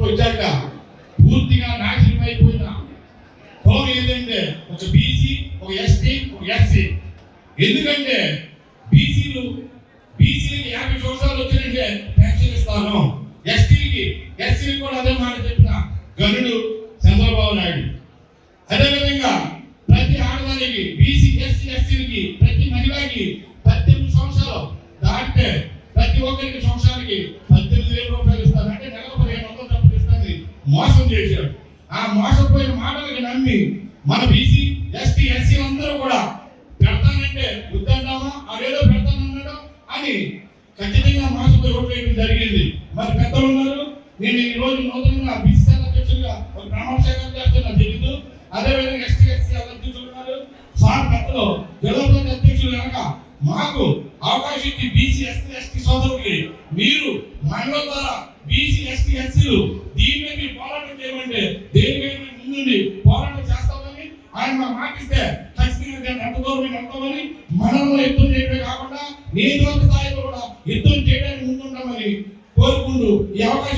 వచ్చాక పూర్తిగా నాశనం అయిపోయిన కోణం ఏదంటే ఒక బీసీ, ఒక ఎస్టీ, ఒక ఎస్సీ. ఎందుకంటే బీసీలకి 50 సంవత్సరాలు వచ్చినంటే పెన్షన్ ఇస్తాను, ఎస్సీకి కూడా అదే మాట చెప్పిన గనుడు చంద్రబాబు నాయుడు. అదేవిధంగా ప్రతి ఆడదానికి బీసీ, ఎస్సీ, ఎస్టీలకి ప్రతి మహిళకి 18 సంవత్సరాలు దాటితే ప్రతి ఒక్కరికి సంవత్సరానికి 18,000 రూపాయలు ఇస్తారు. అంటే నెలకు 1500 డబ్బులు ఇస్తాను మోసం చేశాడు. ఆ మోసపోయిన మాటలకి నమ్మి మన బీసీ, ఎస్టీ, ఎస్సీలందరూ కూడా పెడతానంటే వద్దంటామా, అదేదో పెడతానన్నాడు అని ఖచ్చితంగా మోసపోయి ఓట్లు వేయడం జరిగింది. మరి పెద్దలు ఉన్నారు. నేను ఈ రోజు నూతనంగా బీసీ అధ్యక్షులుగా ఒక ప్రమాణ స్వీకారం చేస్తున్నా తెలియదు. అదేవిధంగా ఎస్టీ, ఎస్సీ అధ్యక్షులు ఉన్నారు. సార్ పెద్దలు జిల్లా అధ్యక్షులు కనుక మాకు అవకాశం ఇచ్చి బీసీ, ఎస్టీ, ఎస్టీ సోదరులకి మీరు మండలం ద్వారా బీసీ, ఎస్టీ, ఎస్సీలు దీని మీద పోరాటం చేయమంటే దేనికైనా ముందుండి పోరాటం చేస్తామని ఆయన మాకు మాటిస్తే ఖచ్చితంగా దాన్ని ఎంత దూరం వెళ్తామని మనల్ని యుద్ధం చేయడమే కాకుండా నియోజకవర్గ స్థాయిలో కూడా యుద్ధం చేయడానికి ముందుంటామని కోరుకుంటూ ఈ అవకాశం